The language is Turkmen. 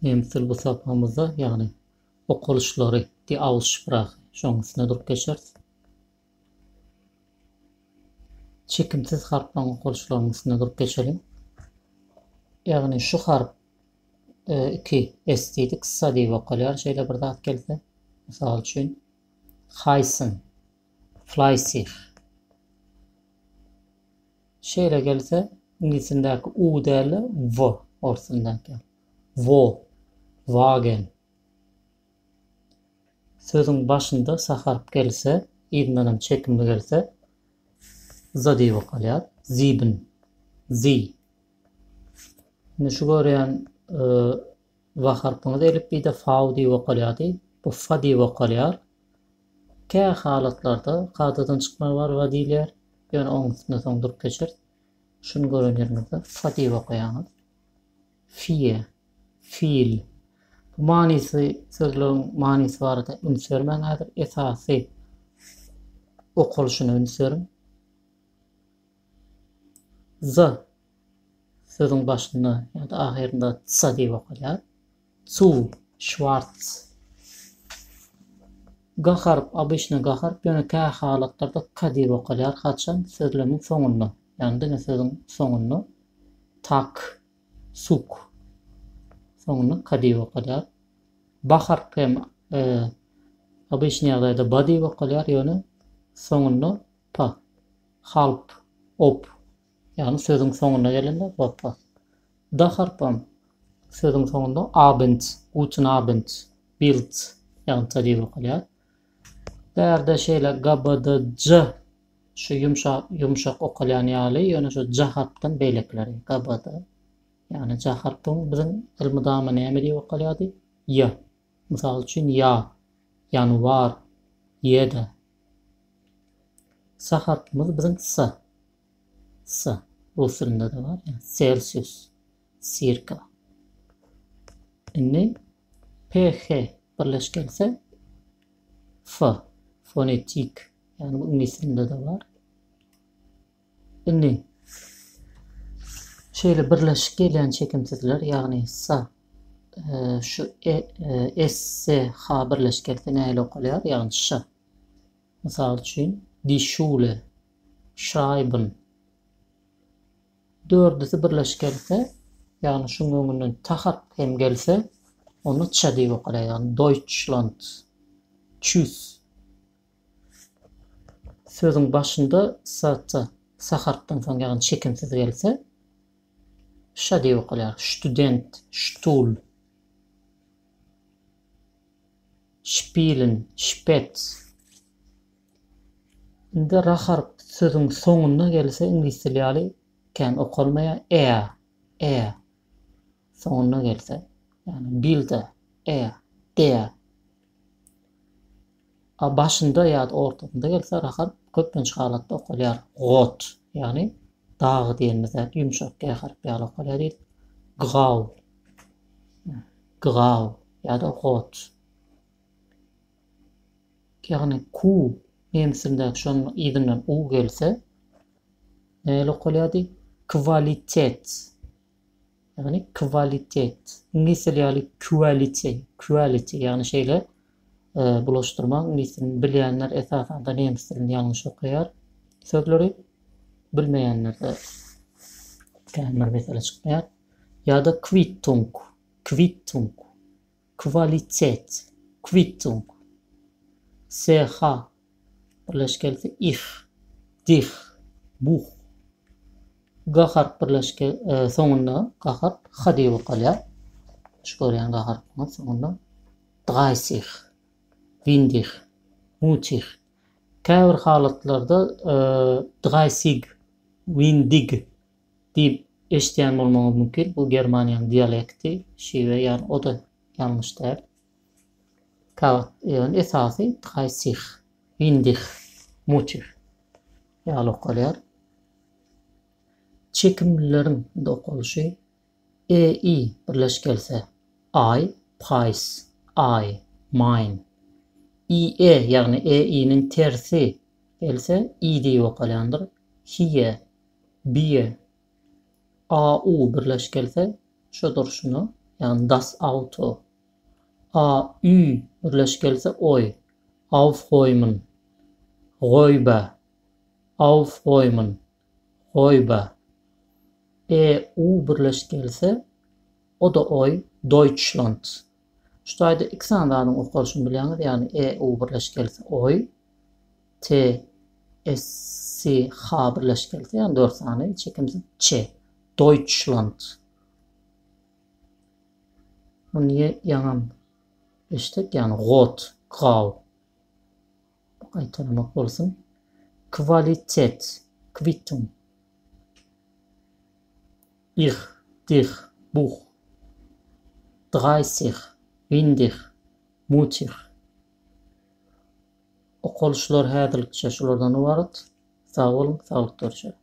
Nemsil bu sapamızda yani okuluşları die Aussprache şoňysyna durup geçeriz. Çekimsiz harflaryň okuluşlarynyň üstüne durup geçelim. Yani şu harf iki S diýdik, kısa diýip okulýar. Şeýle bir zat gelse, misal üçin heißen, fleissig. Şeýle gelse, ingilisindäki U däli W orsundan kel. Wo, wagen. Sözün başında saharp gelse, idinanam çekimli gelse, za diýip okulýar. Sieben, sie. Şu görýän va harpyňyz elipbide fa diýip okulýardy. Bu fa diýip okulýar. Kä halatlarda kadadan çykma var va diýler. Ýöne oň üstüne soň durup geçer. Şunu gören ýerimizde fa diýip okuýarňyz. Fie, fiil. Bu manysy, sözleriň manysy barada ünsörmen häzir esasy okuluşyny ünsörüm. Za sözün başında ya da ahirinde tsa diýip okulýar. Zu, schwarz. Ga harp, obычно ga harp ýöne kä halatlarda ka diýip okulýar. Haçan sözleriň soňunda. Yani dine sözün soňunda tak, suk soňunda ka diýip okulýar. Ba harp hem obычно ýagdaýda ba diýip okulýar ýöne soňunda pa. Halp, op. Yani sözün soňuna gelende bapa. Da harpam sözün soňunda abend, guten abend, bild yani ta diýip okulýar. Därde şeýle gabada c şu yumşak okulýan ýaly ýöne şu c harpdan beýlekleri gabada. Yani c harpyň biziň ilmidama näme diýip okulýardy? Ya. Misal üçin ya, yanvar, yeda. Sa harpymyz biziň sa. Sa. Rusya'nda da var. Yani Celsius, circa. Inni PH birleşkelse F, fonetik. Yani bu İngilizce'de de var. Inni şöyle birleşik gelen çekimsizler yani sa şu S, H birleşkelse näle okulýar? Yani ş. Misal üçin die Schule, schreiben. Dördüsü birleşik gelse yani şunun öňünden tahat hem gelse onu ça diýip okulýar. Yani Deutschland, tschüss. Sözün başında sa harpdan soň ýagny çekimsiz gelse şa diýip okulýar. Student, Stuhl. Spielen, spät. Indi ra harp sözün soňuna gelse ingilisçe ýaly kan okulmaya soňuna gelse yani bilde der a başında ýa-da ortasında gelse rahat köpünç halatda okulýar rot yani dağ diýenimiz ýumşak g harpy ýaly okulýar grau ýa-da rot yani ku nemsinde şonun izinden u gelse näle okulýardy? Kvalitet. Yani kvalitet. İngilizce ýaly quality yani şeýle bulaşdyrmak. İngilizceni bilýänler esasen da nemis dilini ýalňyş okuýar. Sözleri bilmeýänler de kämer mesele çykmaýar. Ýa-da Quittung, kvalitet, Quittung. CH birleşkelse ich, dich, buch. Ga harp birleşke soňunda ga harp ha diýip okulýar. Şu görýän ga harpyň soňunda 30, windig, mutig. Käbir halatlarda 30, windig diýip eşitýän bolmagy mümkin. Bu Germaniýanyň dialekti, şeýle ýani o da ýalňyş däl. Yani esasy 30, windig, mutig. ýaly okulýar. Çekimlilerin de okuluşu EI birleşik gelse I, price, I, mine. IE yani EI'nin tersi gelse I diýip okulýandyr. Hie, bie. AU birleşik gelse şu duruşunu Yani das Auto. A, Ü birleşik gelse oy. Aufräumen. Räuber. Aufräumen. Räuber. U birleşik gelse o da oy. Deutschland. Şu ayda iki tane daha okursun biliyorsunuz. Yani U birleşik gelse oy. S, H birleşik gelse yani 4 tane çekimiz Ç. Deutschland. Bu niye yanan? İşte yani rot, grau. Aytalamak olsun. Qualität, Quittung. Ich, dich, Buch. 30, windig, mutig. Okuluşlar häzirlikçe şulardan ibaret. Sağ olun, sağlık görüşürüz.